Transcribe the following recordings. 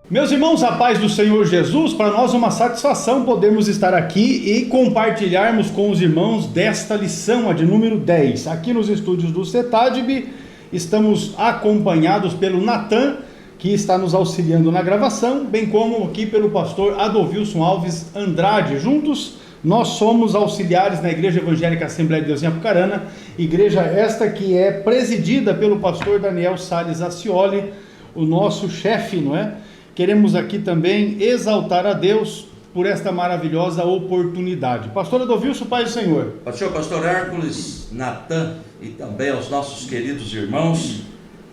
Meus irmãos, a paz do Senhor Jesus, para nós é uma satisfação podermos estar aqui e compartilharmos com os irmãos desta lição, a de número 10. Aqui nos estúdios do CETADB, estamos acompanhados pelo Natan, que está nos auxiliando na gravação, bem como aqui pelo pastor Adolvilson Alves Andrade. Juntos, nós somos auxiliares na Igreja Evangélica Assembleia de Deus em Apucarana, igreja esta que é presidida pelo pastor Daniel Salles Acioli, o nosso chefe, não é? Queremos aqui também exaltar a Deus por esta maravilhosa oportunidade. Pastor Adolvilson, Pai do Senhor. Pastor Hércules, Natan e também aos nossos queridos irmãos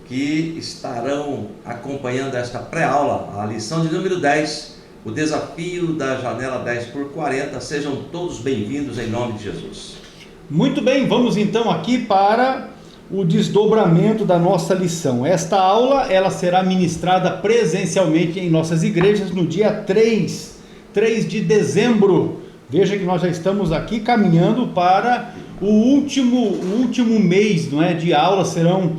que estarão acompanhando esta pré-aula, a lição de número 10, o desafio da janela 10x40. Sejam todos bem-vindos em nome de Jesus. Muito bem, vamos então aqui para o desdobramento da nossa lição. Esta aula, ela será ministrada presencialmente em nossas igrejas no dia 3 de dezembro. Veja que nós já estamos aqui caminhando para o último mês, não é, de aula. Serão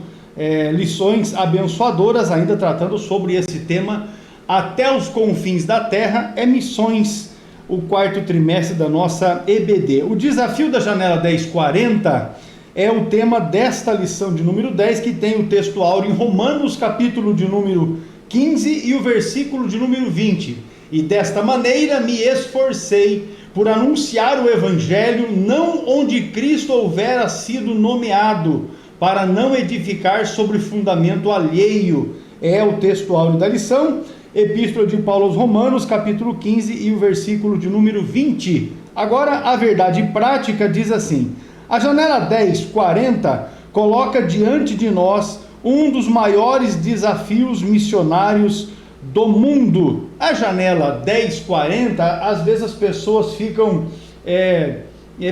lições abençoadoras, ainda tratando sobre esse tema, até os confins da terra, missões, o quarto trimestre da nossa EBD. O desafio da janela 1040 é o tema desta lição de número 10, que tem o texto áureo em Romanos, capítulo de número 15 e o versículo de número 20. E desta maneira me esforcei por anunciar o Evangelho, não onde Cristo houvera sido nomeado, para não edificar sobre fundamento alheio. É o texto áureo da lição, Epístola de Paulo aos Romanos, capítulo 15 e o versículo de número 20. Agora, a verdade prática diz assim: a janela 1040 coloca diante de nós um dos maiores desafios missionários do mundo. A janela 1040, às vezes as pessoas ficam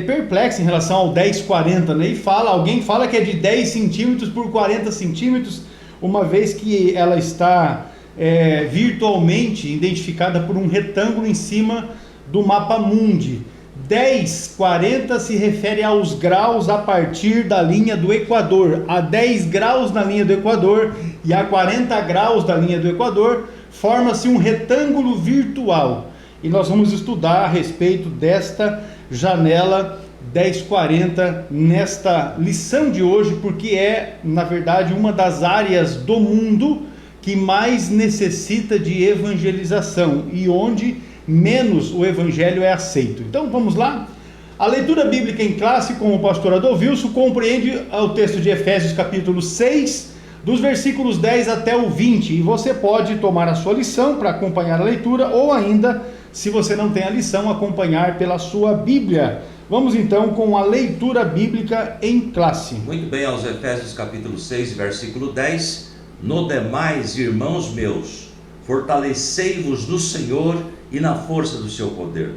perplexas em relação ao 1040, né? E alguém fala que é de 10 centímetros por 40 centímetros, uma vez que ela está virtualmente identificada por um retângulo em cima do mapa mundi. 1040 se refere aos graus a partir da linha do Equador. A 10 graus na linha do Equador e a 40 graus da linha do Equador forma-se um retângulo virtual. E nós vamos estudar a respeito desta janela 1040 nesta lição de hoje, porque é, na verdade, uma das áreas do mundo que mais necessita de evangelização e onde menos o evangelho é aceito. Então vamos lá? A leitura bíblica em classe com o pastor Adolvilson compreende o texto de Efésios capítulo 6, dos versículos 10 até o 20, e você pode tomar a sua lição para acompanhar a leitura, ou ainda, se você não tem a lição, acompanhar pela sua Bíblia. Vamos então com a leitura bíblica em classe. Muito bem, aos Efésios capítulo 6, versículo 10: no demais, irmãos meus, fortalecei-vos no Senhor e na força do seu poder.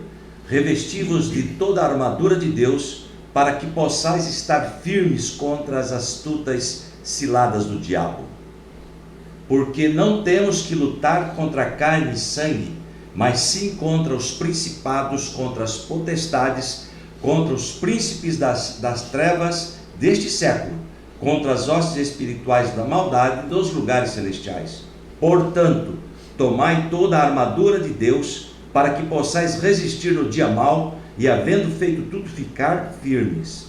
Revesti-vos de toda a armadura de Deus, para que possais estar firmes contra as astutas ciladas do diabo. Porque não temos que lutar contra carne e sangue, mas sim contra os principados, contra as potestades, contra os príncipes das trevas deste século, contra as hostes espirituais da maldade dos lugares celestiais. Portanto, tomai toda a armadura de Deus, para que possais resistir no dia mau, e havendo feito tudo, ficar firmes.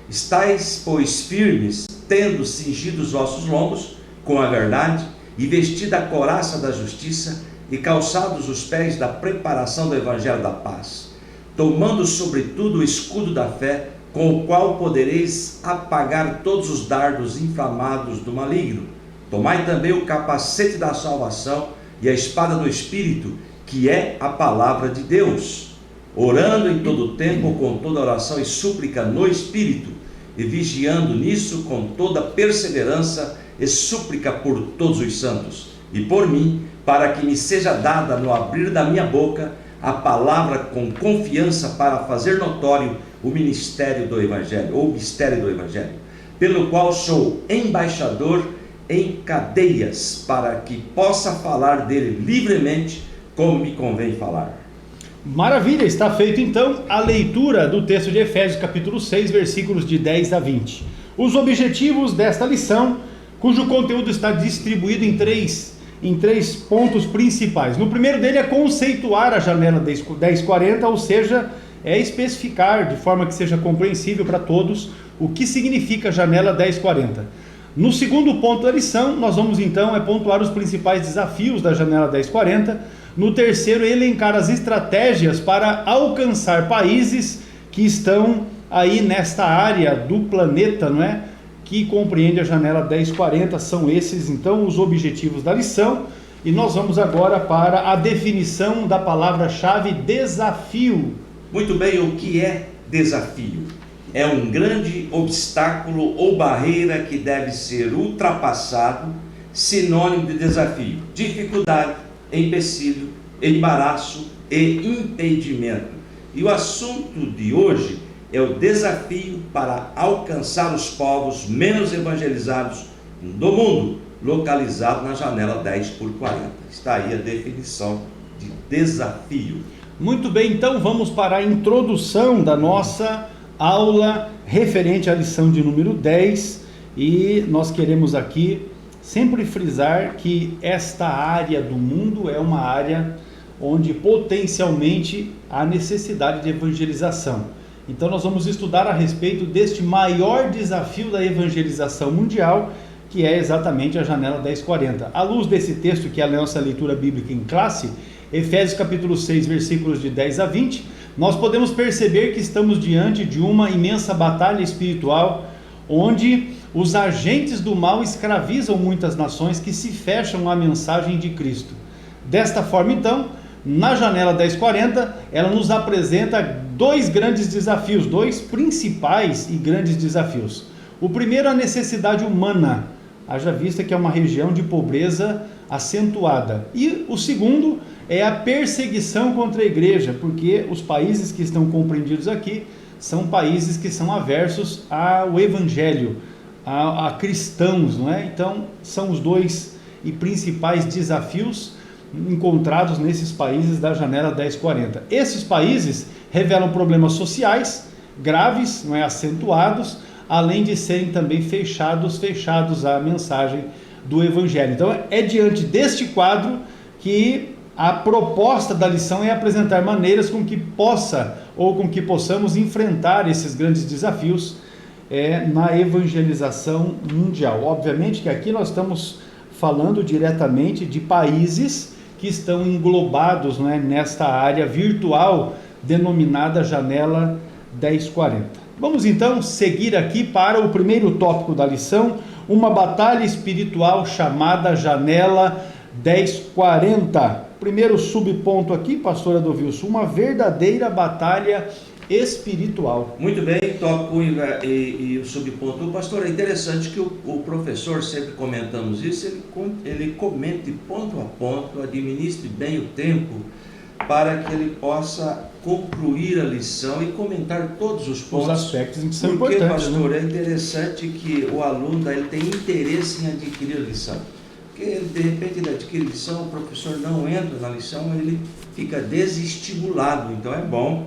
Estais, pois, firmes, tendo cingido os vossos lombos com a verdade, e vestida a couraça da justiça, e calçados os pés da preparação do evangelho da paz, tomando sobretudo o escudo da fé, com o qual podereis apagar todos os dardos inflamados do maligno. Tomai também o capacete da salvação e a espada do Espírito, que é a palavra de Deus, orando em todo o tempo com toda oração e súplica no Espírito, e vigiando nisso com toda perseverança e súplica por todos os santos, e por mim, para que me seja dada no abrir da minha boca a palavra com confiança, para fazer notório o ministério do Evangelho, ou o mistério do Evangelho, pelo qual sou embaixador em cadeias, para que possa falar dele livremente, como me convém falar. Maravilha, está feito então a leitura do texto de Efésios capítulo 6, versículos de 10 a 20. Os objetivos desta lição, cujo conteúdo está distribuído em três em 3 pontos principais. No primeiro dele é conceituar a janela 1040, ou seja, é especificar de forma que seja compreensível para todos o que significa a janela 1040. No segundo ponto da lição, nós vamos então pontuar os principais desafios da janela 1040. No terceiro, elencar as estratégias para alcançar países que estão aí nesta área do planeta, não é? Que compreende a janela 1040. São esses então os objetivos da lição. E nós vamos agora para a definição da palavra-chave desafio. Muito bem, o que é desafio? É um grande obstáculo ou barreira que deve ser ultrapassado, sinônimo de desafio, dificuldade, empecilho, embaraço e impedimento. E o assunto de hoje é o desafio para alcançar os povos menos evangelizados do mundo, localizado na janela 10x40. Está aí a definição de desafio. Muito bem, então vamos para a introdução da nossa aula referente à lição de número 10, e nós queremos aqui sempre frisar que esta área do mundo é uma área onde potencialmente há necessidade de evangelização. Então nós vamos estudar a respeito deste maior desafio da evangelização mundial, que é exatamente a janela 1040. À luz desse texto, que é a nossa leitura bíblica em classe, Efésios capítulo 6, versículos de 10 a 20, nós podemos perceber que estamos diante de uma imensa batalha espiritual, onde os agentes do mal escravizam muitas nações que se fecham à mensagem de Cristo. Desta forma, então, na janela 1040, ela nos apresenta 2 grandes desafios, 2 principais e grandes desafios. O primeiro, a necessidade humana, haja vista que é uma região de pobreza acentuada. E o segundo é a perseguição contra a igreja, porque os países que estão compreendidos aqui são países que são aversos ao evangelho, a cristãos, não é? Então, são os 2 e principais desafios encontrados nesses países da janela 1040. Esses países revelam problemas sociais graves, não é, acentuados, além de serem também fechados à mensagem do evangelho. Então é diante deste quadro que a proposta da lição é apresentar maneiras com que possamos enfrentar esses grandes desafios na evangelização mundial. Obviamente que aqui nós estamos falando diretamente de países que estão englobados, não é, nesta área virtual denominada janela 1040. Vamos então seguir aqui para o primeiro tópico da lição, uma batalha espiritual chamada janela 1040. Primeiro subponto aqui, pastor Adovilson, uma verdadeira batalha espiritual. Muito bem, tópico e o subponto. Pastor, é interessante que o professor, sempre comentamos isso, ele comente ponto a ponto, administre bem o tempo, para que ele possa concluir a lição e comentar todos os pontos. Os aspectos que são porque, importantes. Pastor, né? É interessante que o aluno ele tem interesse em adquirir a lição. Porque, de repente, ele adquire a lição, o professor não entra na lição, ele fica desestimulado. Então, é bom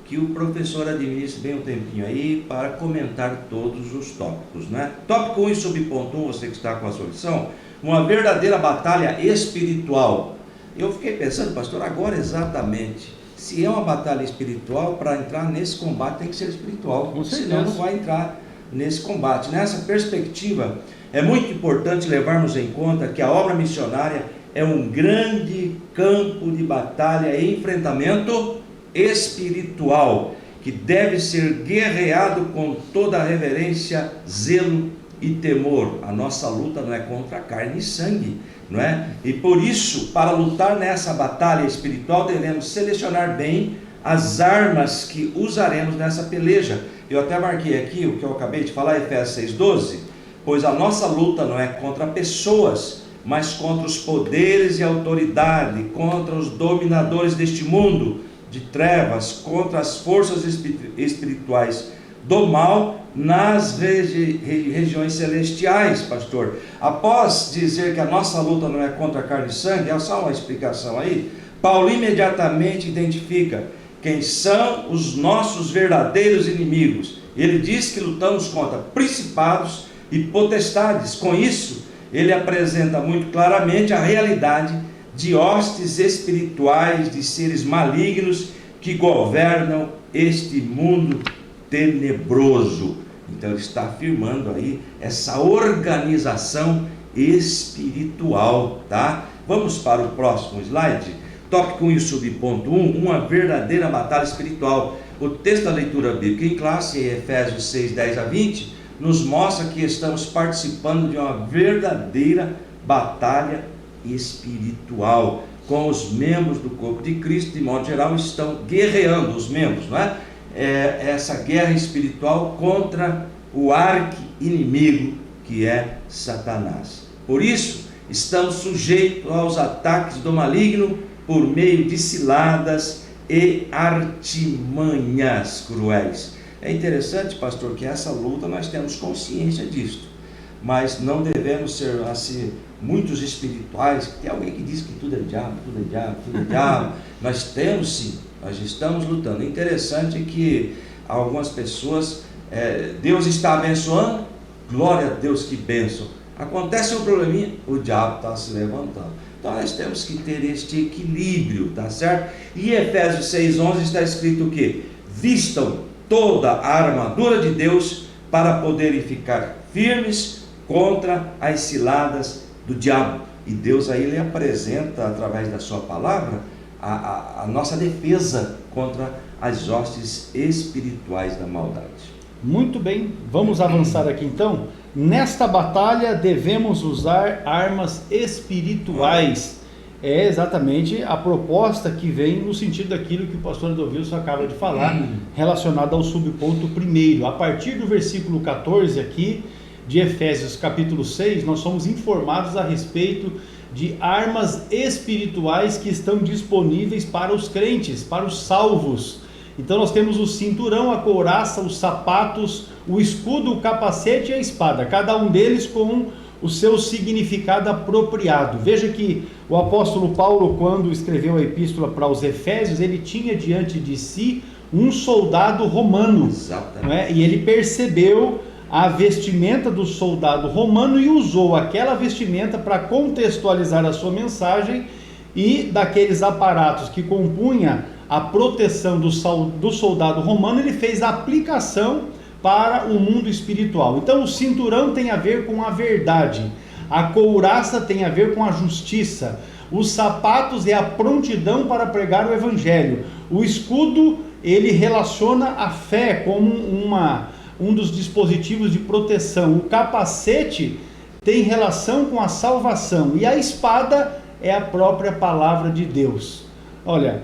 que o professor administre bem um tempinho aí para comentar todos os tópicos, né? Tópico 1 e subponto 1, você que está com a sua lição, uma verdadeira batalha espiritual. Eu fiquei pensando, pastor, agora exatamente, se é uma batalha espiritual, para entrar nesse combate tem que ser espiritual, senão não vai entrar nesse combate. Nessa perspectiva, é muito importante levarmos em conta que a obra missionária é um grande campo de batalha e enfrentamento espiritual, que deve ser guerreado com toda a reverência, zelo e temor. A nossa luta não é contra carne e sangue, não é? E por isso, para lutar nessa batalha espiritual, devemos selecionar bem as armas que usaremos nessa peleja. Eu até marquei aqui o que eu acabei de falar, Efésios 6,12, pois a nossa luta não é contra pessoas, mas contra os poderes e autoridade, contra os dominadores deste mundo de trevas, contra as forças espirituais do mal nas regiões celestiais, pastor. Após dizer que a nossa luta não é contra carne e sangue, é só uma explicação aí, Paulo imediatamente identifica quem são os nossos verdadeiros inimigos. Ele diz que lutamos contra principados e potestades. Com isso, ele apresenta muito claramente a realidade de hostes espirituais, de seres malignos que governam este mundo tenebroso. Então ele está afirmando aí essa organização espiritual, tá? Vamos para o próximo slide. Tópico 1 e subponto 1, uma verdadeira batalha espiritual. O texto da leitura bíblica em classe, em Efésios 6, 10 a 20, nos mostra que estamos participando de uma verdadeira batalha espiritual, com os membros do corpo de Cristo, de modo geral, estão guerreando, os membros, não é? Essa guerra espiritual contra o arqui-inimigo, que é Satanás. Por isso, estamos sujeitos aos ataques do maligno por meio de ciladas e artimanhas cruéis. É interessante, pastor, que essa luta nós temos consciência disso, mas não devemos ser assim muitos espirituais. Tem alguém que diz que tudo é diabo, tudo é diabo, tudo é diabo. Nós temos sim, nós estamos lutando. É interessante que algumas pessoas, Deus está abençoando, glória a Deus, que bênção. Acontece um probleminha, o diabo está se levantando. Então nós temos que ter este equilíbrio, tá certo? E em Efésios 6:11 está escrito o quê? Vistam toda a armadura de Deus para poderem ficar firmes contra as ciladas do diabo. E Deus aí ele apresenta, através da sua palavra, a nossa defesa contra as hostes espirituais da maldade. Muito bem, vamos avançar aqui então. Nesta batalha devemos usar armas espirituais. É exatamente a proposta que vem no sentido daquilo que o pastor Edovilson acaba de falar, relacionado ao subponto primeiro. A partir do versículo 14 aqui, de Efésios capítulo 6, nós somos informados a respeito de armas espirituais que estão disponíveis para os crentes, para os salvos. Então nós temos o cinturão, a couraça, os sapatos, o escudo, o capacete e a espada, cada um deles com o seu significado apropriado. Veja que o apóstolo Paulo, quando escreveu a epístola para os Efésios, ele tinha diante de si um soldado romano, não é? E ele percebeu a vestimenta do soldado romano e usou aquela vestimenta para contextualizar a sua mensagem, e daqueles aparatos que compunha a proteção do soldado romano, ele fez a aplicação para o mundo espiritual. Então o cinturão tem a ver com a verdade, a couraça tem a ver com a justiça, os sapatos é a prontidão para pregar o evangelho, o escudo ele relaciona a fé como um dos dispositivos de proteção, o capacete tem relação com a salvação, e a espada é a própria palavra de Deus. Olha,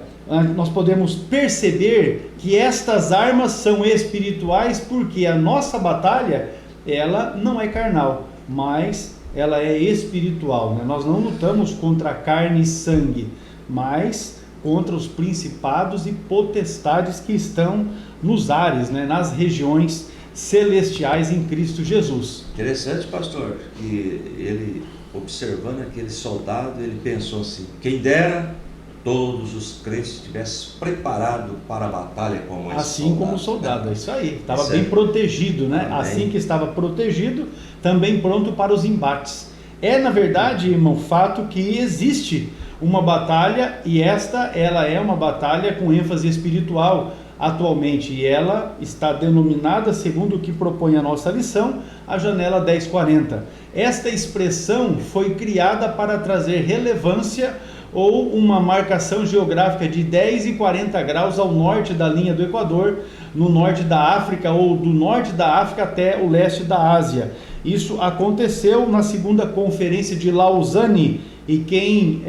nós podemos perceber que estas armas são espirituais, porque a nossa batalha, ela não é carnal, mas ela é espiritual, né? Nós não lutamos contra carne e sangue, mas contra os principados e potestades que estão nos ares, né? Nas regiões celestiais em Cristo Jesus. Interessante, pastor, que ele, observando aquele soldado, ele pensou assim: quem dera todos os crentes estivessem preparados para a batalha como esse assim soldado, como o soldado, né? Isso aí, estava bem protegido, né? Amém. Assim que estava protegido, também pronto para os embates. É, na verdade, irmão, fato que existe uma batalha, e ela é uma batalha com ênfase espiritual atualmente, e ela está denominada, segundo o que propõe a nossa lição, a janela 1040. Esta expressão foi criada para trazer relevância ou uma marcação geográfica de 10 e 40 graus ao norte da linha do Equador, no norte da África, ou do norte da África até o leste da Ásia. Isso aconteceu na segunda conferência de Lausanne, e quem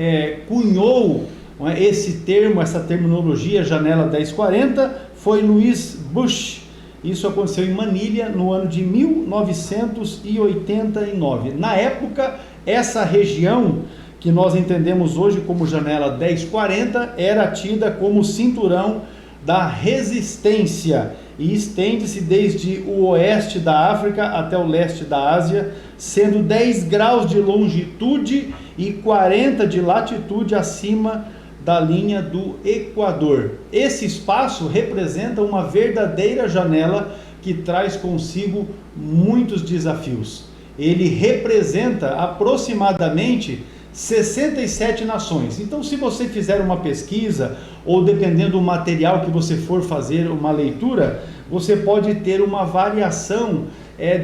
cunhou esse termo, essa terminologia, janela 1040, foi Louis Bush. Isso aconteceu em Manilha no ano de 1989. Na época, essa região que nós entendemos hoje como janela 1040 era tida como cinturão da resistência e estende-se desde o oeste da África até o leste da Ásia, sendo 10 graus de longitude e 40 de latitude acima da linha do Equador. Esse espaço representa uma verdadeira janela que traz consigo muitos desafios. ele representa aproximadamente 67 nações. Então, se você fizer uma pesquisa, ou dependendo do material que você for fazer uma leitura, você pode ter uma variação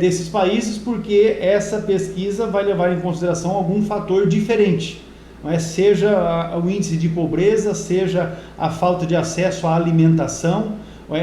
desses países, porque essa pesquisa vai levar em consideração algum fator diferente. Seja o índice de pobreza, seja a falta de acesso à alimentação,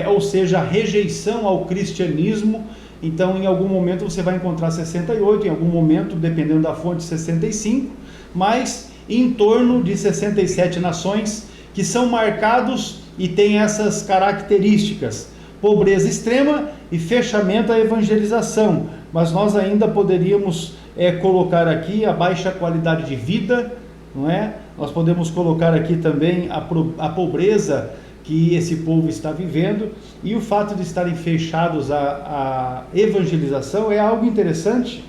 ou seja, a rejeição ao cristianismo. Então, em algum momento você vai encontrar 68, em algum momento, dependendo da fonte, 65, mas em torno de 67 nações que são marcados e têm essas características: pobreza extrema e fechamento à evangelização. Mas nós ainda poderíamos colocar aqui a baixa qualidade de vida, não é? Nós podemos colocar aqui também a pobreza que esse povo está vivendo, e o fato de estarem fechados à evangelização é algo interessante,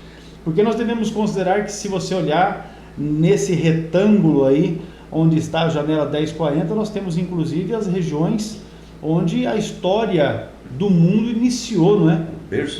porque nós devemos considerar que, se você olhar nesse retângulo aí, onde está a janela 1040, nós temos inclusive as regiões onde a história do mundo iniciou, não é?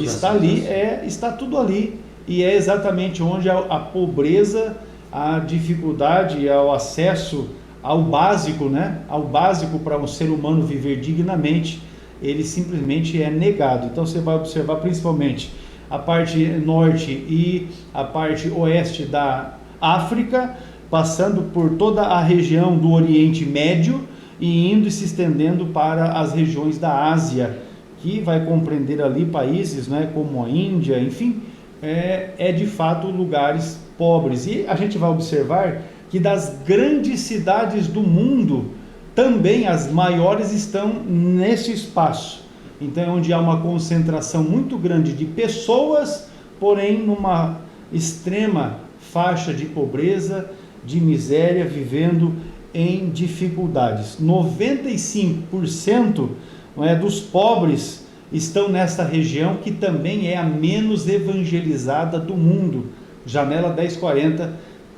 Está ali, está tudo ali, e é exatamente onde a pobreza, a dificuldade ao acesso ao básico, né? Ao básico para um ser humano viver dignamente, ele simplesmente é negado. Então você vai observar principalmente a parte norte e a parte oeste da África, passando por toda a região do Oriente Médio e indo e se estendendo para as regiões da Ásia, que vai compreender ali países, né, como a Índia, enfim, de fato lugares pobres. E a gente vai observar que das grandes cidades do mundo, também as maiores estão nesse espaço. Então é onde há uma concentração muito grande de pessoas, porém numa extrema faixa de pobreza, de miséria, vivendo em dificuldades. 95% dos pobres estão nesta região, que também é a menos evangelizada do mundo. Janela 1040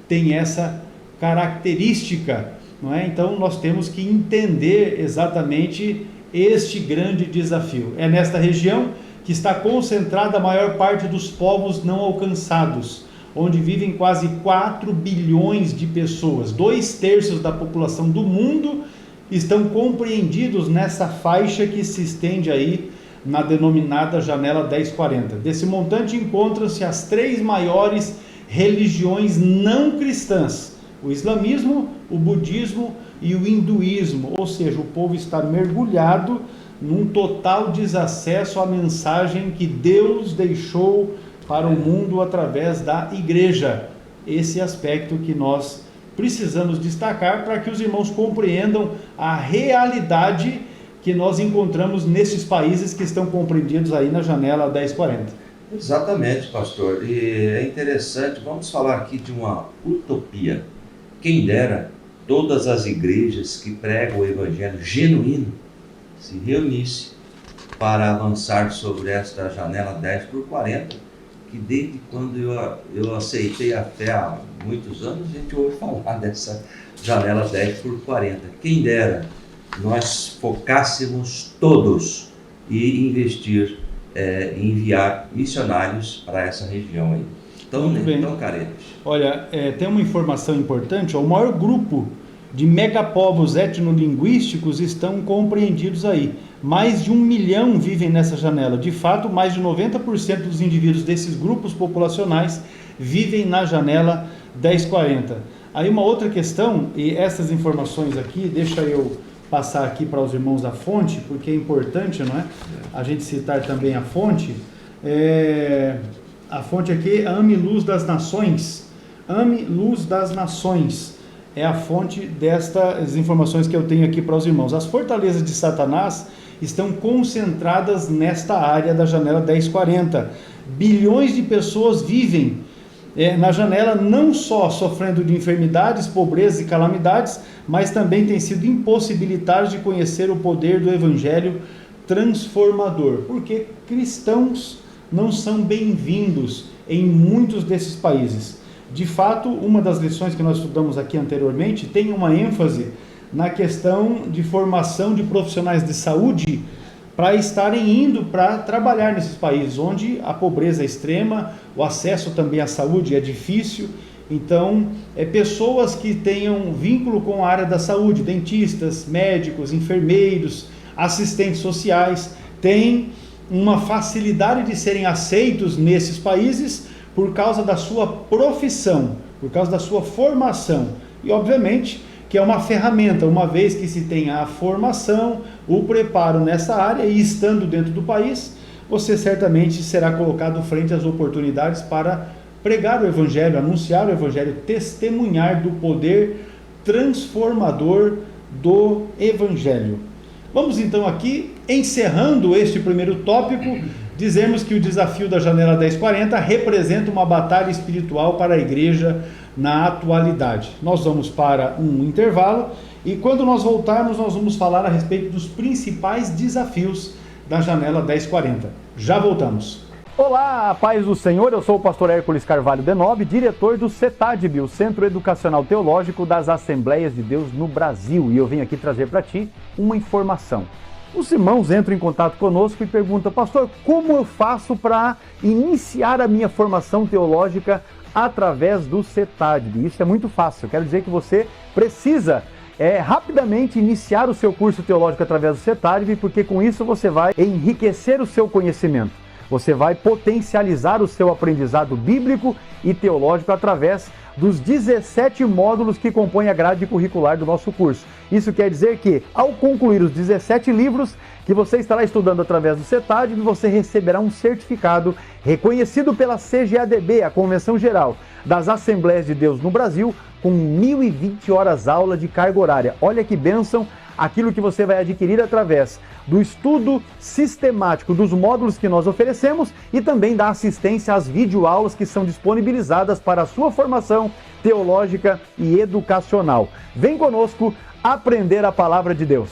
tem essa característica, não é? Então nós temos que entender exatamente este grande desafio. É nesta região que está concentrada a maior parte dos povos não alcançados, onde vivem quase 4 bilhões de pessoas. 2/3 da população do mundo estão compreendidos nessa faixa que se estende aí na denominada janela 1040. Desse montante encontram-se as 3 maiores religiões não cristãs: o islamismo, o budismo e o hinduísmo. Ou seja, o povo está mergulhado num total desacesso à mensagem que Deus deixou para o mundo através da igreja. Esse aspecto que nós precisamos destacar para que os irmãos compreendam a realidade que nós encontramos nesses países que estão compreendidos aí na janela 1040. Exatamente, pastor. E é interessante, vamos falar aqui de uma utopia. Quem dera todas as igrejas que pregam o evangelho genuíno se reunissem para avançar sobre esta janela 10/40, que desde quando eu aceitei a fé há muitos anos, a gente ouve falar dessa janela 10/40. Quem dera nós focássemos todos e investir, enviar missionários para essa região aí. Tão carentes. Olha, tem uma informação importante: o maior grupo de megapovos etnolinguísticos estão compreendidos aí. Mais de 1 milhão vivem nessa janela. De fato, mais de 90% dos indivíduos desses grupos populacionais vivem na janela 1040. Aí uma outra questão, e essas informações aqui, deixa eu passar aqui para os irmãos a fonte, porque é importante, não é? A gente citar também a fonte. A fonte aqui é Ame Luz das Nações. Ame Luz das Nações é a fonte destas informações que eu tenho aqui para os irmãos. As fortalezas de Satanás estão concentradas nesta área da janela 1040. Bilhões de pessoas vivem na janela, não só sofrendo de enfermidades, pobreza e calamidades, mas também têm sido impossibilitados de conhecer o poder do evangelho transformador, porque cristãos não são bem-vindos em muitos desses países. De fato, uma das lições que nós estudamos aqui anteriormente tem uma ênfase na questão de formação de profissionais de saúde para estarem indo para trabalhar nesses países onde a pobreza é extrema, o acesso também à saúde é difícil. Então, pessoas que tenham vínculo com a área da saúde, dentistas, médicos, enfermeiros, assistentes sociais, têm uma facilidade de serem aceitos nesses países por causa da sua profissão, por causa da sua formação. E, obviamente, que é uma ferramenta, uma vez que se tem a formação, o preparo nessa área e estando dentro do país, você certamente será colocado frente às oportunidades para pregar o Evangelho, anunciar o Evangelho, testemunhar do poder transformador do Evangelho. Vamos então aqui, encerrando este primeiro tópico, dizemos que o desafio da Janela 1040 representa uma batalha espiritual para a igreja na atualidade. Nós vamos para um intervalo e quando nós voltarmos nós vamos falar a respeito dos principais desafios da Janela 1040. Já voltamos. Olá, paz do Senhor, eu sou o pastor Hércules Carvalho Denob, diretor do CETADB, o Centro Educacional Teológico das Assembleias de Deus no Brasil, e eu venho aqui trazer para ti uma informação. Os irmãos entram em contato conosco e perguntam: pastor, como eu faço para iniciar a minha formação teológica através do CETADB? Isso é muito fácil, eu quero dizer que você precisa rapidamente iniciar o seu curso teológico através do CETADB, porque com isso você vai enriquecer o seu conhecimento. Você vai potencializar o seu aprendizado bíblico e teológico através dos 17 módulos que compõem a grade curricular do nosso curso. Isso quer dizer que, ao concluir os 17 livros que você estará estudando através do CETADB, você receberá um certificado reconhecido pela CGADB, a Convenção Geral das Assembleias de Deus no Brasil, com 1.020 horas aula de carga horária. Olha que bênção! Aquilo que você vai adquirir através do estudo sistemático dos módulos que nós oferecemos e também da assistência às videoaulas que são disponibilizadas para a sua formação teológica e educacional. Vem conosco aprender a palavra de Deus.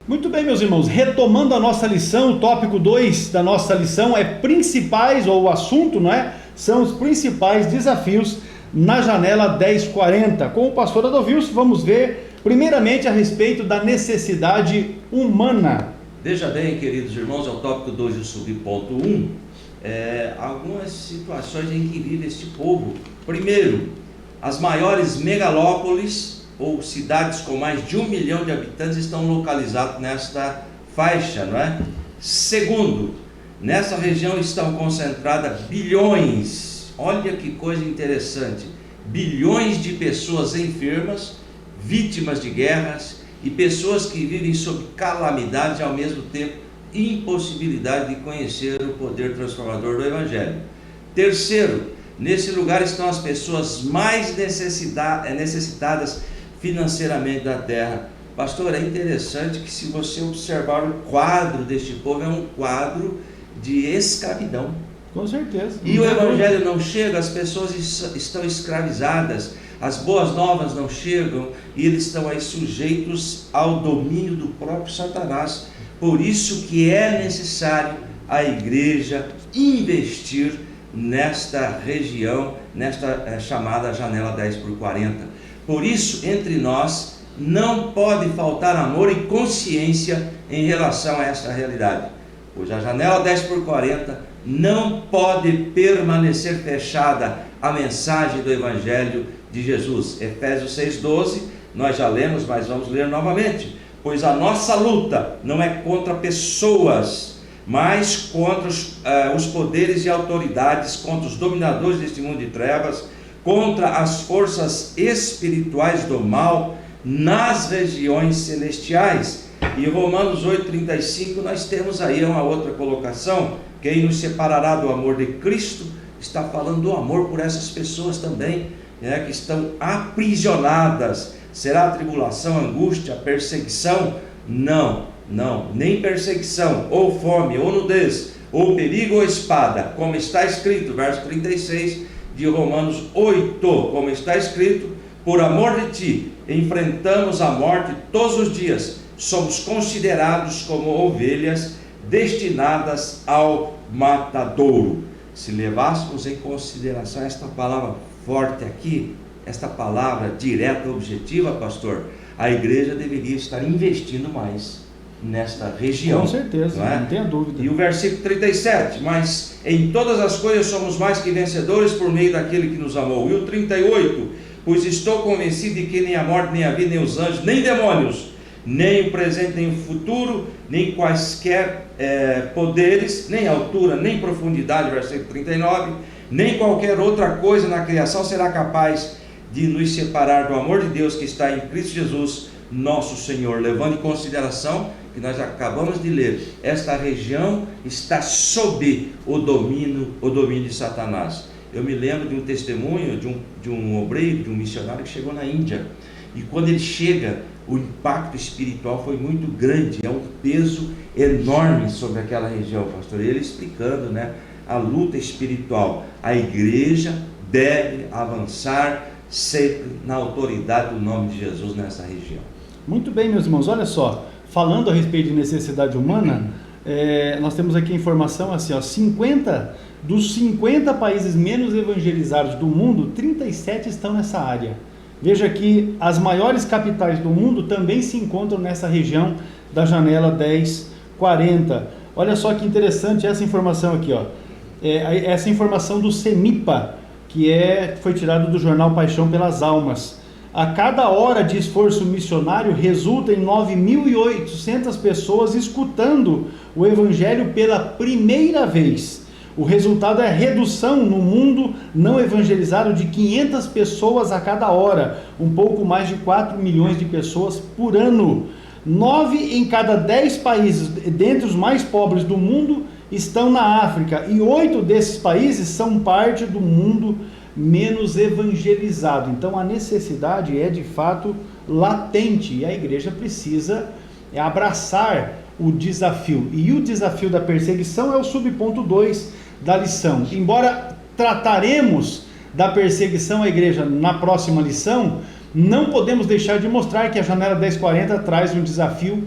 Muito bem, meus irmãos, retomando a nossa lição, o tópico 2 da nossa lição é principais, ou o assunto, não é? São os principais desafios na Janela 1040. Com o pastor Adovilson, vamos ver primeiramente a respeito da necessidade humana. Veja bem, queridos irmãos, ao tópico 2 do subponto 1, algumas situações em que vive este povo. Primeiro, as maiores megalópolis ou cidades com mais de 1 milhão de habitantes estão localizadas nesta faixa, não é? Segundo, nessa região estão concentradas bilhões, olha que coisa interessante, bilhões de pessoas enfermas, vítimas de guerras e pessoas que vivem sob calamidade e ao mesmo tempo impossibilidade de conhecer o poder transformador do Evangelho. Terceiro, nesse lugar estão as pessoas mais necessitadas financeiramente da terra. Pastor, é interessante que se você observar o quadro deste povo, é um quadro de escravidão. Com certeza. E o Evangelho não chega, as pessoas estão escravizadas, as boas novas não chegam, e eles estão aí sujeitos ao domínio do próprio Satanás. Por isso que é necessário a igreja investir nesta região, nesta chamada Janela 10x40. Por isso, entre nós, não pode faltar amor e consciência em relação a esta realidade. Pois a Janela 10x40 não pode permanecer fechada à mensagem do Evangelho de Jesus. Efésios 6,12, nós já lemos, mas vamos ler novamente. Pois a nossa luta não é contra pessoas, mas contra os poderes e autoridades, contra os dominadores deste mundo de trevas, contra as forças espirituais do mal nas regiões celestiais. E Romanos 8,35 nós temos aí uma outra colocação: quem nos separará do amor de Cristo? Está falando do amor por essas pessoas também, que estão aprisionadas. Será a tribulação, a angústia, a perseguição? Não, nem perseguição, ou fome, ou nudez, ou perigo, ou espada, como está escrito, verso 36 de Romanos 8, como está escrito: por amor de ti enfrentamos a morte todos os dias, somos considerados como ovelhas destinadas ao matadouro. Se levássemos em consideração esta palavra forte aqui, esta palavra direta, objetiva, pastor, a igreja deveria estar investindo mais nesta região. Com certeza, não tenha dúvida. E o versículo 37, mas em todas as coisas somos mais que vencedores por meio daquele que nos amou. E o 38, pois estou convencido de que nem a morte, nem a vida, nem os anjos, nem demônios, nem o presente, nem o futuro, nem quaisquer poderes, nem altura, nem profundidade, versículo 39, nem qualquer outra coisa na criação será capaz de nos separar do amor de Deus que está em Cristo Jesus, nosso Senhor. Levando em consideração que nós acabamos de ler, esta região está sob o domínio de Satanás. Eu me lembro de um testemunho de um obreiro, de um missionário que chegou na Índia, e quando ele chega, o impacto espiritual foi muito grande, é um peso enorme sobre aquela região, pastor. Ele explicando, né, a luta espiritual. A igreja deve avançar sempre na autoridade do nome de Jesus nessa região. Muito bem, meus irmãos, olha só, falando a respeito de necessidade humana, nós temos aqui a informação assim, ó, dos 50 países menos evangelizados do mundo, 37 estão nessa área. Veja que as maiores capitais do mundo também se encontram nessa região da janela 1040. Olha só que interessante essa informação aqui, ó. Essa informação do CEMIPA, que foi tirado do jornal Paixão pelas Almas. A cada hora de esforço missionário resulta em 9.800 pessoas escutando o Evangelho pela primeira vez. O resultado é a redução no mundo não evangelizado de 500 pessoas a cada hora, um pouco mais de 4 milhões de pessoas por ano. 9 em cada 10 países, dentre os mais pobres do mundo, estão na África, e 8 desses países são parte do mundo menos evangelizado. Então a necessidade é de fato latente, e a igreja precisa abraçar o desafio. E o desafio da perseguição é o subponto 2 da lição. Embora trataremos da perseguição à igreja na próxima lição, não podemos deixar de mostrar que a janela 1040 traz um desafio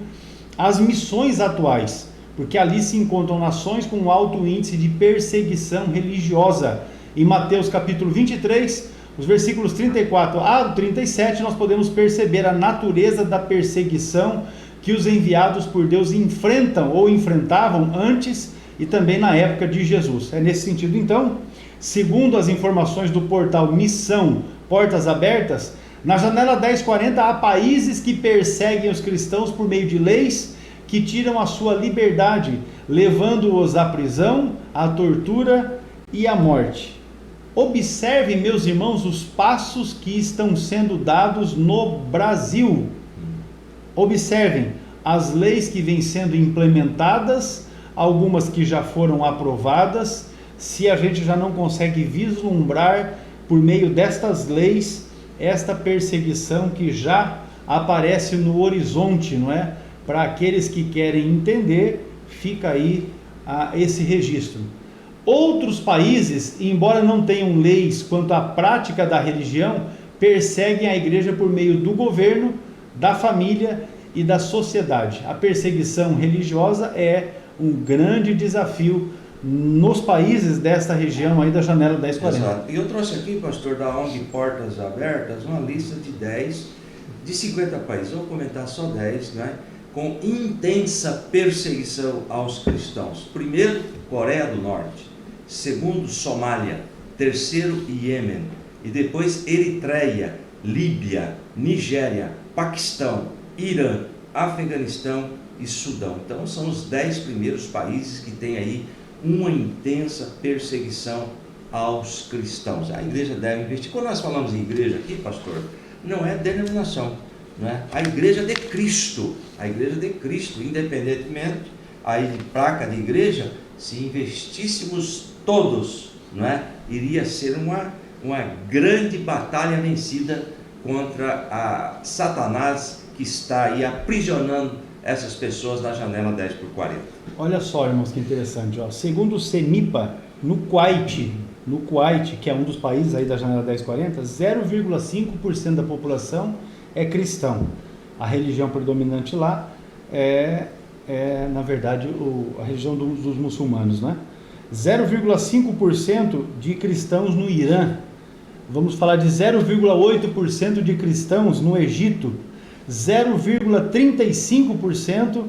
às missões atuais, porque ali se encontram nações com alto índice de perseguição religiosa. Em Mateus capítulo 23, os versículos 34 a 37, nós podemos perceber a natureza da perseguição que os enviados por Deus enfrentam ou enfrentavam antes e também na época de Jesus. É nesse sentido, então, segundo as informações do portal Missão Portas Abertas, na janela 1040 há países que perseguem os cristãos por meio de leis que tiram a sua liberdade, levando-os à prisão, à tortura e à morte. Observem, meus irmãos, os passos que estão sendo dados no Brasil. Observem as leis que vêm sendo implementadas, algumas que já foram aprovadas. Se a gente já não consegue vislumbrar por meio destas leis esta perseguição que já aparece no horizonte, não é? Para aqueles que querem entender, fica aí esse registro. Outros países, embora não tenham leis quanto à prática da religião, perseguem a igreja por meio do governo, da família e da sociedade. A perseguição religiosa é um grande desafio nos países desta região aí da janela 1040. Exato. E eu trouxe aqui, pastor, da ONG Portas Abertas, uma lista de 10, de 50 países. Eu vou comentar só 10, né? Com intensa perseguição aos cristãos. Primeiro, Coreia do Norte. Segundo, Somália. Terceiro, Iêmen. E depois, Eritreia, Líbia, Nigéria, Paquistão, Irã, Afeganistão e Sudão. Então são os 10 primeiros países que têm aí uma intensa perseguição aos cristãos. A igreja deve investir. Quando nós falamos em igreja aqui, pastor, não é denominação, não é? A igreja de Cristo, independentemente aí de placa de igreja, se investíssemos todos, não é? Iria ser uma grande batalha vencida contra a Satanás, que está aí aprisionando essas pessoas na janela 10x40. Olha só, irmãos, que interessante. Ó. Segundo o CEMIPA, no Kuwait, que é um dos países aí da janela 1040, 0,5% da população é cristão. A religião predominante lá na verdade, a região dos muçulmanos, né? 0,5% de cristãos no Irã. Vamos falar de 0,8% de cristãos no Egito. 0,35%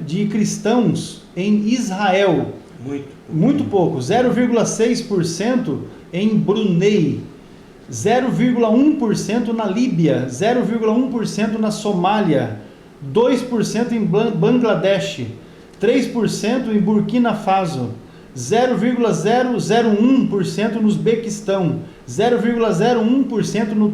de cristãos em Israel. Muito pouco. 0,6% em Brunei. 0,1% na Líbia. 0,1% na Somália. 2% em Bangladesh. 3% em Burkina Faso. 0,001% no Uzbequistão, 0,01% no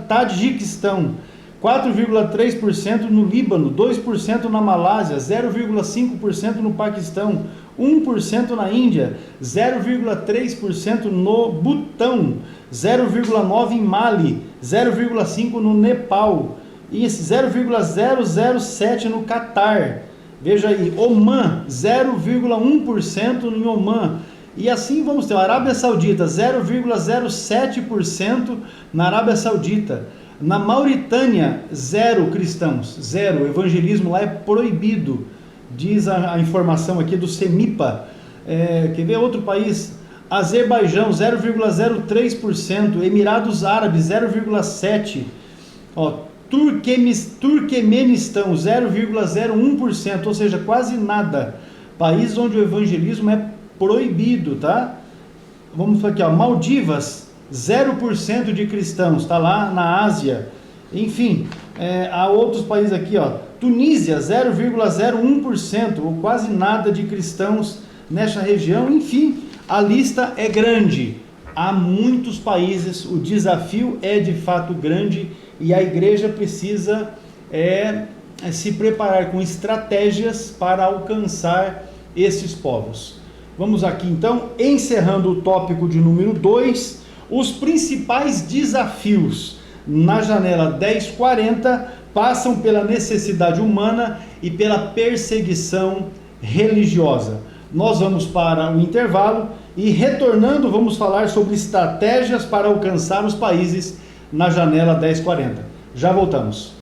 Tajiquistão, 4,3% no Líbano, 2% na Malásia, 0,5% no Paquistão, 1% na Índia, 0,3% no Butão, 0,9% em Mali, 0,5% no Nepal e 0,007% no Catar. Veja aí, Omã, 0,1% em Omã. E assim vamos ter a Arábia Saudita, 0,07% na Arábia Saudita. Na Mauritânia, 0 cristãos, 0. O evangelismo lá é proibido, diz a informação aqui do CEMIPA. Quer ver outro país? Azerbaijão, 0,03%. Emirados Árabes, 0,7%. Turquemenistão, 0,01%, ou seja, quase nada. País onde o evangelismo é proibido, tá? Vamos falar aqui, Maldivas, 0% de cristãos, está lá na Ásia. Enfim, há outros países aqui, Tunísia, 0,01%, ou quase nada de cristãos nesta região. Enfim, a lista é grande. Há muitos países, o desafio é de fato grande e a igreja precisa se preparar com estratégias para alcançar esses povos. Vamos aqui então, encerrando o tópico de número 2, os principais desafios na janela 1040 passam pela necessidade humana e pela perseguição religiosa. Nós vamos para o intervalo e, retornando, vamos falar sobre estratégias para alcançar os países na janela 1040. Já voltamos.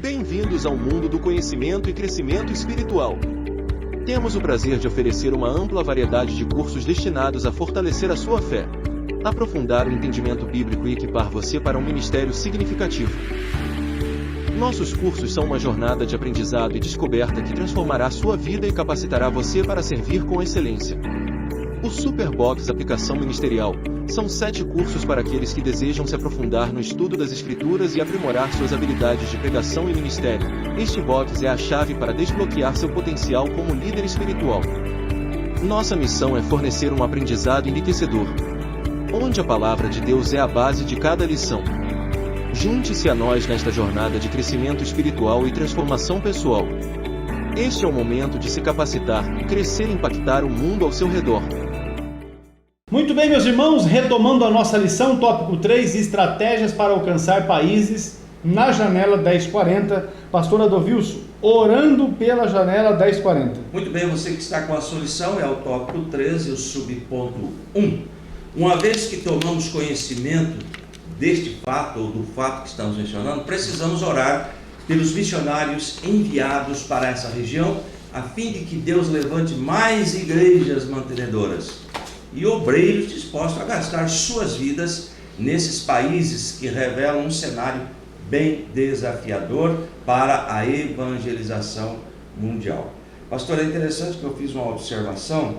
Bem-vindos ao mundo do conhecimento e crescimento espiritual. Temos o prazer de oferecer uma ampla variedade de cursos destinados a fortalecer a sua fé, aprofundar o entendimento bíblico e equipar você para um ministério significativo. Nossos cursos são uma jornada de aprendizado e descoberta que transformará sua vida e capacitará você para servir com excelência. O Superbox Aplicação Ministerial são 7 cursos para aqueles que desejam se aprofundar no estudo das Escrituras e aprimorar suas habilidades de pregação e ministério. Este box é a chave para desbloquear seu potencial como líder espiritual. Nossa missão é fornecer um aprendizado enriquecedor, onde a palavra de Deus é a base de cada lição. Junte-se a nós nesta jornada de crescimento espiritual e transformação pessoal. Este é o momento de se capacitar, crescer e impactar o mundo ao seu redor. Muito bem, meus irmãos, retomando a nossa lição, tópico 3, estratégias para alcançar países na janela 1040. Pastor Adovilson, orando pela janela 1040. Muito bem, você que está com a sua lição, é o tópico 13, o subponto 1. Uma vez que tomamos conhecimento deste fato, ou do fato que estamos mencionando, precisamos orar pelos missionários enviados para essa região, a fim de que Deus levante mais igrejas mantenedoras e obreiros dispostos a gastar suas vidas nesses países que revelam um cenário bem desafiador para a evangelização mundial. Pastor, é interessante que eu fiz uma observação.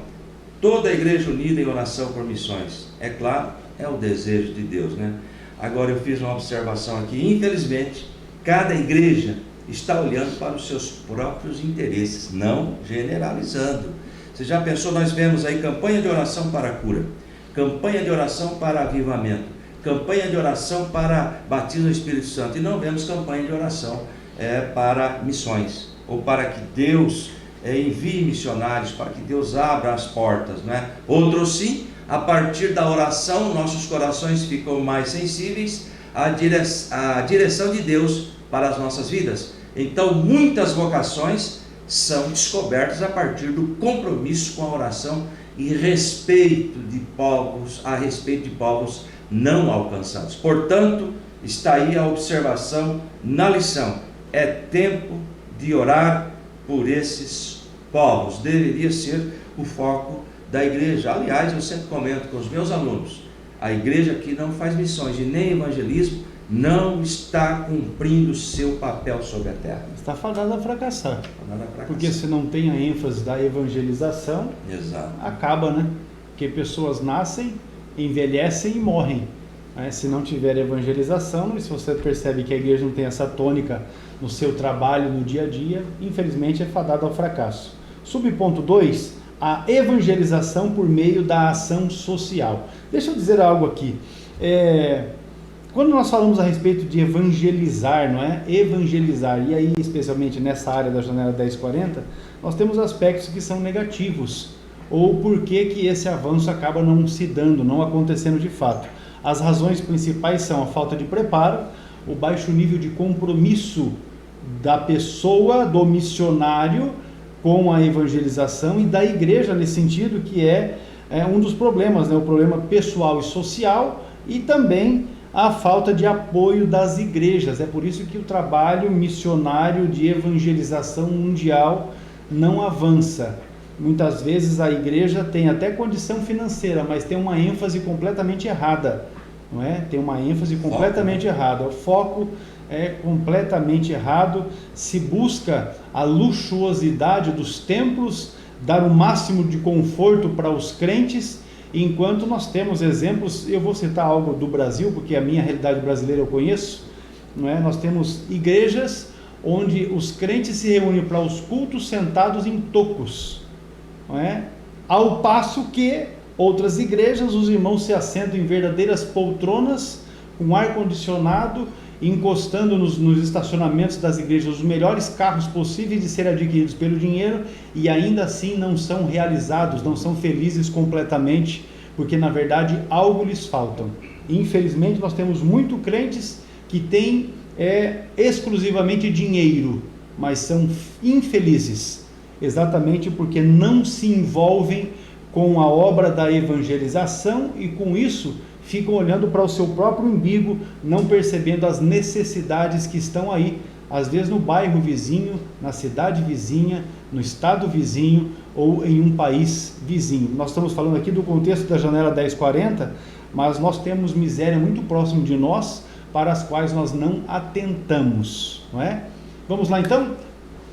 Toda a igreja unida em oração por missões, é claro, é o desejo de Deus, né? Agora eu fiz uma observação aqui, infelizmente, cada igreja está olhando para os seus próprios interesses, não generalizando. Você já pensou, nós vemos aí campanha de oração para a cura, campanha de oração para avivamento, campanha de oração para batismo no Espírito Santo, e não vemos campanha de oração para missões, ou para que Deus envie missionários, para que Deus abra as portas, né? Outros sim, a partir da oração, nossos corações ficam mais sensíveis à direção de Deus para as nossas vidas. Então, muitas vocações são descobertas a partir do compromisso com a oração e a respeito de povos não alcançados. Portanto, está aí a observação na lição. É tempo de orar por esses povos. Deveria ser o foco da igreja. Aliás, eu sempre comento com os meus alunos, a igreja que não faz missões e nem evangelismo não está cumprindo seu papel sobre a terra. Está fadada a fracassar. Fadada a fracassar. Porque se não tem a ênfase da evangelização, Exato. acaba, né? Porque pessoas nascem, envelhecem e morrem. Se não tiver evangelização, e se você percebe que a igreja não tem essa tônica no seu trabalho, no dia a dia, infelizmente é fadada ao fracasso. Subponto 2, a evangelização por meio da ação social. Deixa eu dizer algo aqui. Quando nós falamos a respeito de evangelizar, não é? Evangelizar, e aí especialmente nessa área da janela 1040, nós temos aspectos que são negativos, ou por que esse avanço acaba não se dando, não acontecendo de fato. As razões principais são a falta de preparo, o baixo nível de compromisso da pessoa, do missionário, com a evangelização e da igreja nesse sentido, que é um dos problemas, né? O problema pessoal e social, e também a falta de apoio das igrejas. É por isso que o trabalho missionário de evangelização mundial não avança. Muitas vezes a igreja tem até condição financeira, mas tem uma ênfase completamente errada, não é? Tem uma ênfase completamente errada. O foco é completamente errado. Se busca a luxuosidade dos templos, dar o máximo de conforto para os crentes, enquanto nós temos exemplos. Eu vou citar algo do Brasil, porque a minha realidade brasileira eu conheço, não é? Nós temos igrejas onde os crentes se reúnem para os cultos sentados em tocos, não é? Ao passo que outras igrejas, os irmãos se assentam em verdadeiras poltronas, com ar-condicionado, encostando nos estacionamentos das igrejas os melhores carros possíveis de serem adquiridos pelo dinheiro, e ainda assim não são realizados, não são felizes completamente, porque na verdade algo lhes falta. Infelizmente nós temos muitos crentes que têm exclusivamente dinheiro, mas são infelizes, exatamente porque não se envolvem com a obra da evangelização, e com isso ficam olhando para o seu próprio umbigo, não percebendo as necessidades que estão aí, às vezes no bairro vizinho, na cidade vizinha, no estado vizinho ou em um país vizinho. Nós estamos falando aqui do contexto da janela 1040, mas nós temos miséria muito próximo de nós, para as quais nós não atentamos, não é? Vamos lá então?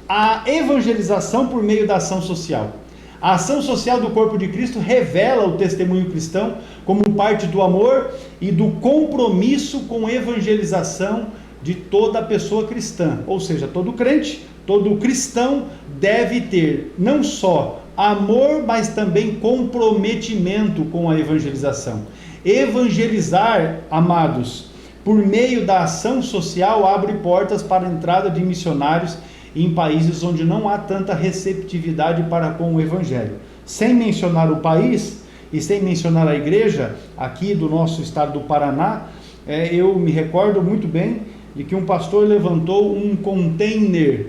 A evangelização por meio da ação social. A ação social do corpo de Cristo revela o testemunho cristão como parte do amor e do compromisso com a evangelização de toda pessoa cristã. Ou seja, todo crente, todo cristão deve ter não só amor, mas também comprometimento com a evangelização. Evangelizar, amados, por meio da ação social, abre portas para a entrada de missionários em países onde não há tanta receptividade para com o evangelho. Sem mencionar o país e sem mencionar a igreja aqui do nosso estado do Paraná, eu me recordo muito bem de que um pastor levantou um container,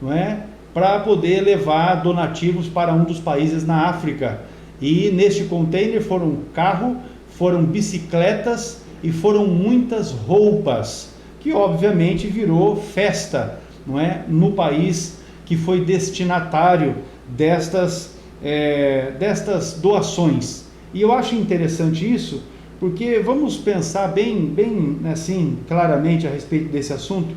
não é, para poder levar donativos para um dos países na África, e neste container foram carro, foram bicicletas e foram muitas roupas, que obviamente virou festa, não é, no país que foi destinatário destas doações. E eu acho interessante isso, porque vamos pensar bem assim, claramente a respeito desse assunto.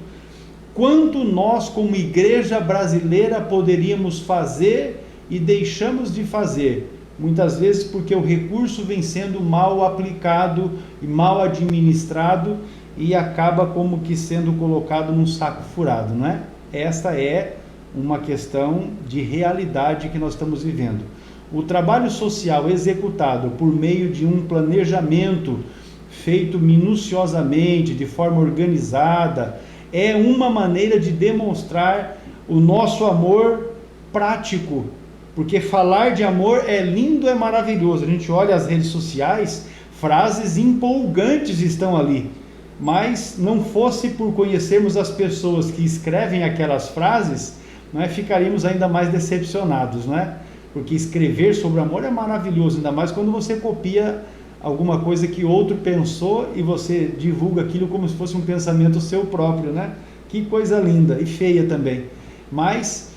Quanto nós, como igreja brasileira, poderíamos fazer e deixamos de fazer, muitas vezes porque o recurso vem sendo mal aplicado e mal administrado, e acaba como que sendo colocado num saco furado, não é? Esta é uma questão de realidade que nós estamos vivendo. O trabalho social executado por meio de um planejamento feito minuciosamente, de forma organizada, é uma maneira de demonstrar o nosso amor prático, porque falar de amor é lindo, é maravilhoso. A gente olha as redes sociais, frases empolgantes estão ali, mas não fosse por conhecermos as pessoas que escrevem aquelas frases, não é, ficaríamos ainda mais decepcionados, não é? Porque escrever sobre amor é maravilhoso, ainda mais quando você copia alguma coisa que outro pensou e você divulga aquilo como se fosse um pensamento seu próprio, né? Que coisa linda e feia também. Mas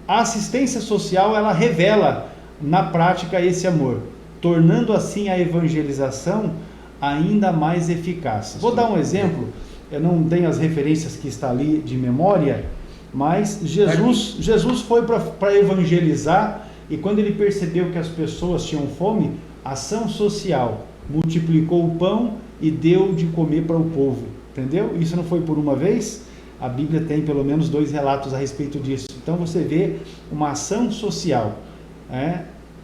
a assistência social, ela revela na prática esse amor, tornando assim a evangelização ainda mais eficaz. Vou dar um exemplo, eu não tenho as referências que está ali de memória, mas Jesus foi para evangelizar, e quando ele percebeu que as pessoas tinham fome, ação social, multiplicou o pão e deu de comer para o povo, entendeu? Isso não foi por uma vez, a Bíblia tem pelo menos 2 relatos a respeito disso. Então você vê uma ação social,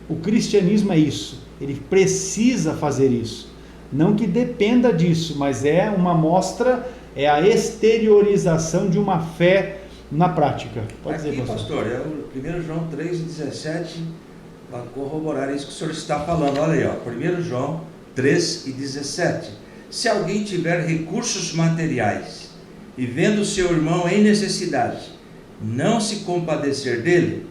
o cristianismo é isso, ele precisa fazer isso, não que dependa disso, mas é uma mostra, é a exteriorização de uma fé na prática. Pode Aqui, dizer, pastor. é o 1 João 3,17, para corroborar isso que o senhor está falando. Olha aí, ó, 1 João 3,17. Se alguém tiver recursos materiais e vendo seu irmão em necessidade, não se compadecer dele,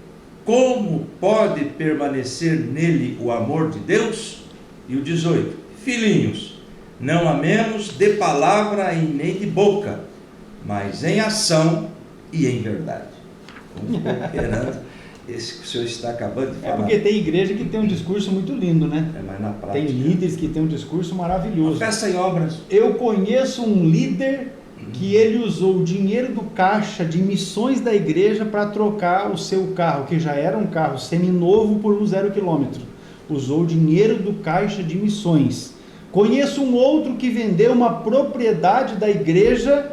como pode permanecer nele o amor de Deus? E o 18, filhinhos, não amemos de palavra e nem de boca, mas em ação e em verdade. Vamos cooperando esse que o senhor está acabando de falar. Porque tem igreja que tem um discurso muito lindo, né? Mas na prática, tem líderes que tem um discurso maravilhoso. Festa em obras. Eu conheço um líder que ele usou o dinheiro do caixa de missões da igreja para trocar o seu carro, que já era um carro seminovo, por um 0 km. Usou o dinheiro do caixa de missões. Conheço um outro que vendeu uma propriedade da igreja,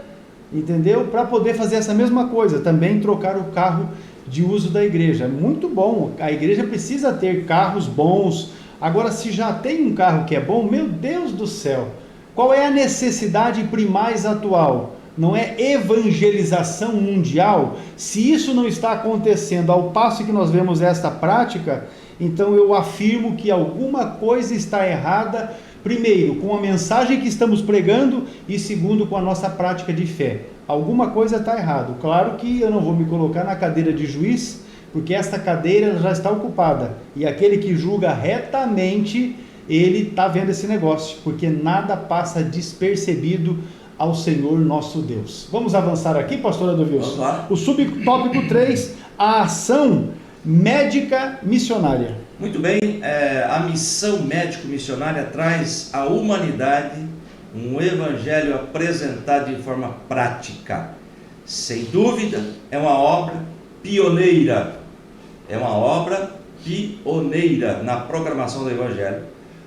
entendeu? Para poder fazer essa mesma coisa, também trocar o carro de uso da igreja. Muito bom, a igreja precisa ter carros bons. Agora, se já tem um carro que é bom, meu Deus do céu, qual é a necessidade primaz atual? Não é evangelização mundial? Se isso não está acontecendo ao passo que nós vemos esta prática, então eu afirmo que alguma coisa está errada, primeiro, com a mensagem que estamos pregando e segundo, com a nossa prática de fé. Alguma coisa está errada. Claro que eu não vou me colocar na cadeira de juiz, porque esta cadeira já está ocupada. E aquele que julga retamente, ele está vendo esse negócio, porque nada passa despercebido ao Senhor nosso Deus. Vamos avançar aqui, pastor Adolfo? Vamos lá. O subtópico 3, a ação médica missionária. Muito bem, a missão médico-missionária traz à humanidade um evangelho apresentado de forma prática. Sem dúvida, é uma obra pioneira. É uma obra pioneira na proclamação do evangelho,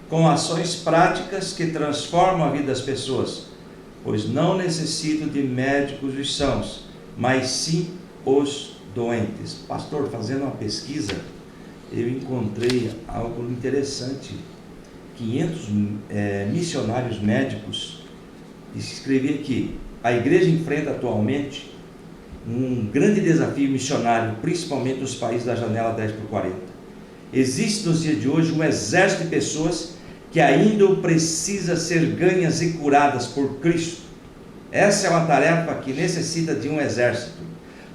com ações práticas que transformam a vida das pessoas, pois não necessitam de médicos e sãos, mas sim os doentes. Pastor, fazendo uma pesquisa, eu encontrei algo interessante. 500 missionários médicos. Escrevi aqui: a igreja enfrenta atualmente um grande desafio missionário, principalmente nos países da janela 10/40. Existe nos dias de hoje um exército de pessoas que ainda precisa ser ganhas e curadas por Cristo. Essa é uma tarefa que necessita de um exército.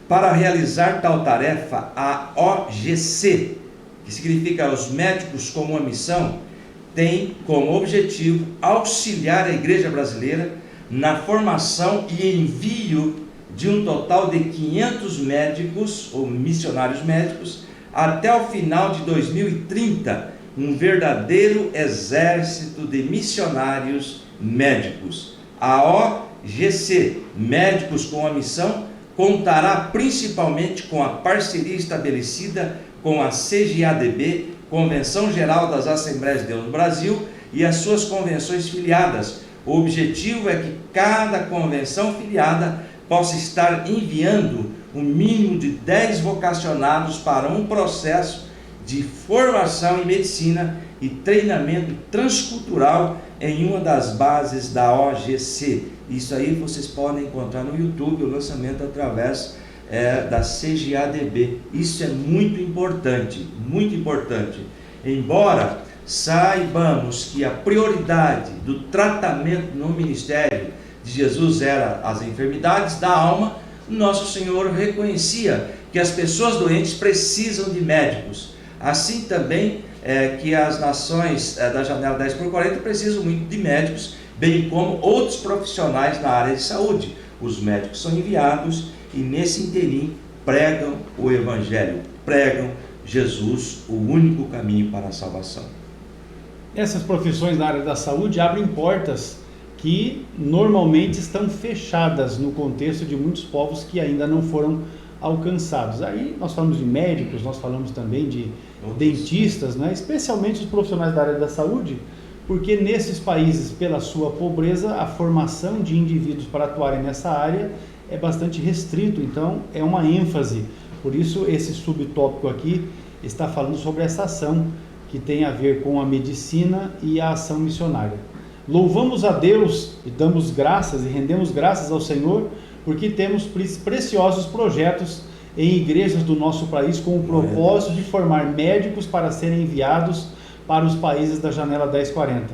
Para realizar tal tarefa, a OGC, que significa os médicos como uma missão, tem como objetivo auxiliar a igreja brasileira na formação e envio de um total de 500 médicos ou missionários médicos até o final de 2030, um verdadeiro exército de missionários médicos. A OGC, Médicos com a Missão, contará principalmente com a parceria estabelecida com a CGADB, Convenção Geral das Assembleias de Deus no Brasil, e as suas convenções filiadas. O objetivo é que cada convenção filiada possa estar enviando um mínimo de 10 vocacionados para um processo de formação em medicina e treinamento transcultural em uma das bases da OGC. Isso aí vocês podem encontrar no YouTube, o lançamento através da CGADB. Isso é muito importante, muito importante. Embora saibamos que a prioridade do tratamento no ministério de Jesus era as enfermidades da alma, nosso Senhor reconhecia que as pessoas doentes precisam de médicos. Assim também que as nações da janela 10x40 precisam muito de médicos, bem como outros profissionais na área de saúde. Os médicos são enviados e nesse interim pregam o Evangelho, pregam Jesus, o único caminho para a salvação. Essas profissões na área da saúde abrem portas que normalmente estão fechadas no contexto de muitos povos que ainda não foram alcançados. Aí nós falamos de médicos, nós falamos também de dentistas, né? Especialmente os profissionais da área da saúde, porque nesses países, pela sua pobreza, a formação de indivíduos para atuarem nessa área é bastante restrito, então é uma ênfase. Por isso esse subtópico aqui está falando sobre essa ação que tem a ver com a medicina e a ação missionária. Louvamos a Deus e damos graças e rendemos graças ao Senhor, porque temos preciosos projetos em igrejas do nosso país com o propósito de formar médicos para serem enviados para os países da janela 1040.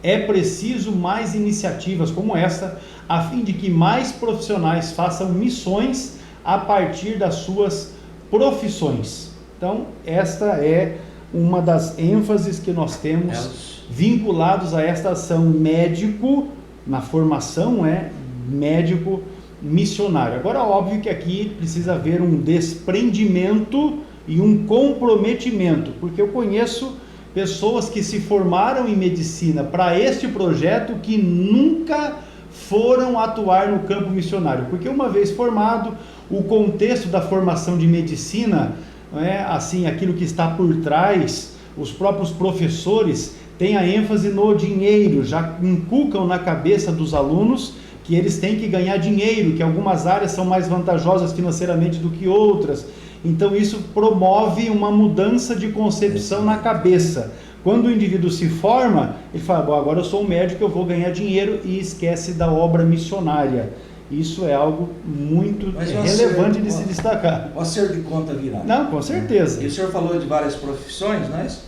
É preciso mais iniciativas como essa, a fim de que mais profissionais façam missões a partir das suas profissões. Então, esta é uma das ênfases que nós temos vinculados a esta ação médico, na formação médico missionário. Agora, óbvio que aqui precisa haver um desprendimento e um comprometimento, porque eu conheço pessoas que se formaram em medicina para este projeto que nunca foram atuar no campo missionário, porque uma vez formado, o contexto da formação de medicina, assim, aquilo que está por trás, os próprios professores têm a ênfase no dinheiro, já inculcam na cabeça dos alunos que eles têm que ganhar dinheiro, que algumas áreas são mais vantajosas financeiramente do que outras. Então isso promove uma mudança de concepção na cabeça. Quando o indivíduo se forma, ele fala, bom, agora eu sou um médico, eu vou ganhar dinheiro, e esquece da obra missionária. Isso é algo muito relevante de se destacar. O acerto de conta virá. Não, com certeza. E o senhor falou de várias profissões, nós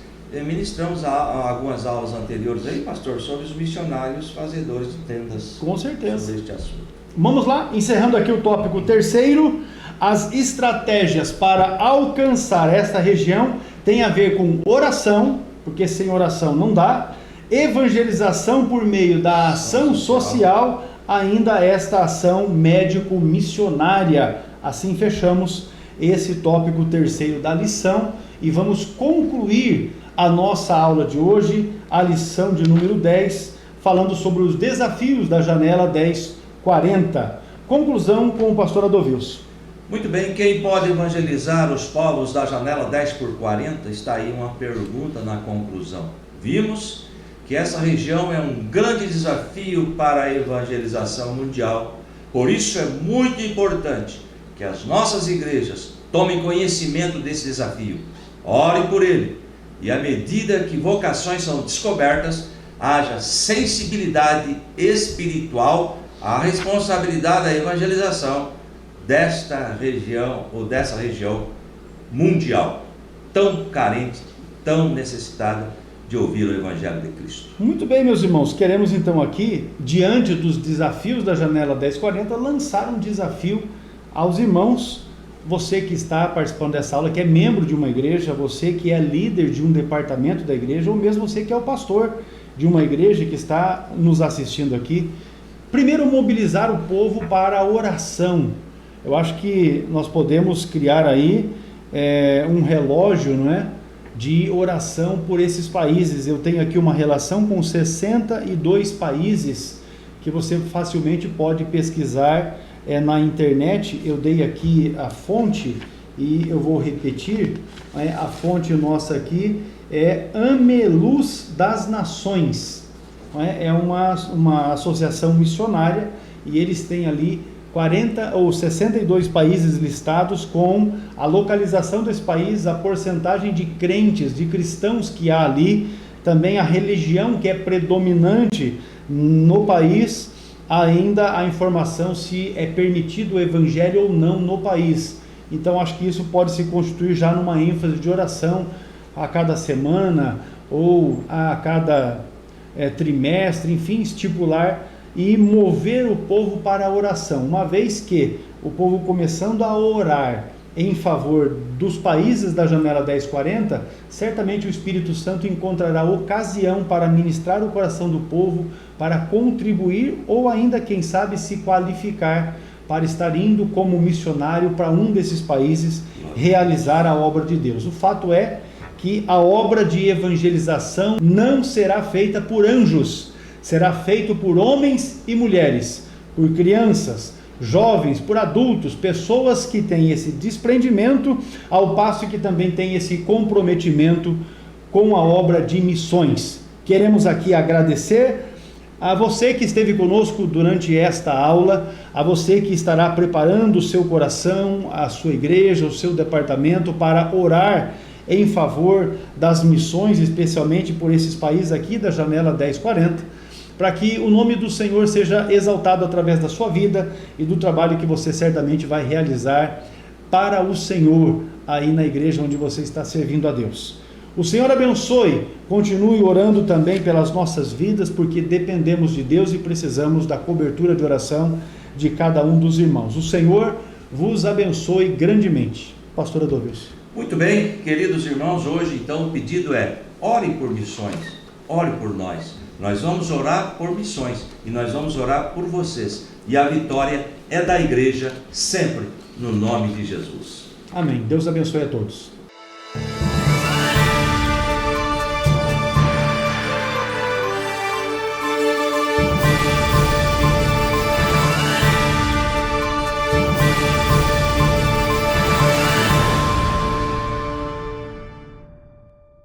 ministramos algumas aulas anteriores aí, pastor, sobre os missionários fazedores de tendas. Com certeza. Sobre este assunto. Vamos lá, encerrando aqui o tópico terceiro. As estratégias para alcançar esta região têm a ver com oração, porque sem oração não dá, evangelização por meio da ação social, ainda esta ação médico-missionária. Assim fechamos esse tópico terceiro da lição e vamos concluir a nossa aula de hoje, a lição de número 10, falando sobre os desafios da janela 1040. Conclusão com o pastor Adovilson. Muito bem, quem pode evangelizar os povos da janela 10x40? Está aí uma pergunta na conclusão. Vimos que essa região é um grande desafio para a evangelização mundial, por isso é muito importante que as nossas igrejas tomem conhecimento desse desafio, orem por ele, e à medida que vocações são descobertas, haja sensibilidade espiritual à responsabilidade da evangelização desta região ou dessa região mundial, tão carente, tão necessitada de ouvir o Evangelho de Cristo. Muito bem, meus irmãos, queremos então aqui, diante dos desafios da janela 1040, lançar um desafio aos irmãos. Você que está participando dessa aula, que é membro de uma igreja, você que é líder de um departamento da igreja, ou mesmo você que é o pastor de uma igreja que está nos assistindo aqui, primeiro mobilizar o povo para a oração. Eu acho que nós podemos criar aí um relógio, não é, de oração por esses países. Eu tenho aqui uma relação com 62 países que você facilmente pode pesquisar na internet. Eu dei aqui a fonte e eu vou repetir. A fonte nossa aqui é Ameluz das Nações. É uma associação missionária e eles têm ali 40 ou 62 países listados com a localização desse país, a porcentagem de crentes, de cristãos que há ali, também a religião que é predominante no país, ainda a informação se é permitido o evangelho ou não no país. Então acho que isso pode se constituir já numa ênfase de oração a cada semana ou a cada trimestre, enfim, estipular e mover o povo para a oração. Uma vez que o povo começando a orar em favor dos países da janela 1040, certamente o Espírito Santo encontrará ocasião para ministrar o coração do povo, para contribuir ou ainda, quem sabe, se qualificar para estar indo como missionário para um desses países realizar a obra de Deus. O fato é que a obra de evangelização não será feita por anjos, será feita por homens e mulheres, por crianças, jovens, por adultos, pessoas que têm esse desprendimento, ao passo que também têm esse comprometimento com a obra de missões. Queremos aqui agradecer a você que esteve conosco durante esta aula, a você que estará preparando o seu coração, a sua igreja, o seu departamento para orar em favor das missões, especialmente por esses países aqui da janela 1040, para que o nome do Senhor seja exaltado através da sua vida e do trabalho que você certamente vai realizar para o Senhor aí na igreja onde você está servindo a Deus. O Senhor abençoe, continue orando também pelas nossas vidas, porque dependemos de Deus e precisamos da cobertura de oração de cada um dos irmãos. O Senhor vos abençoe grandemente. Pastor Adolfo. Muito bem, queridos irmãos, hoje então o pedido é: ore por missões, ore por nós. Nós vamos orar por missões e nós vamos orar por vocês. E a vitória é da igreja sempre, no nome de Jesus. Amém. Deus abençoe a todos.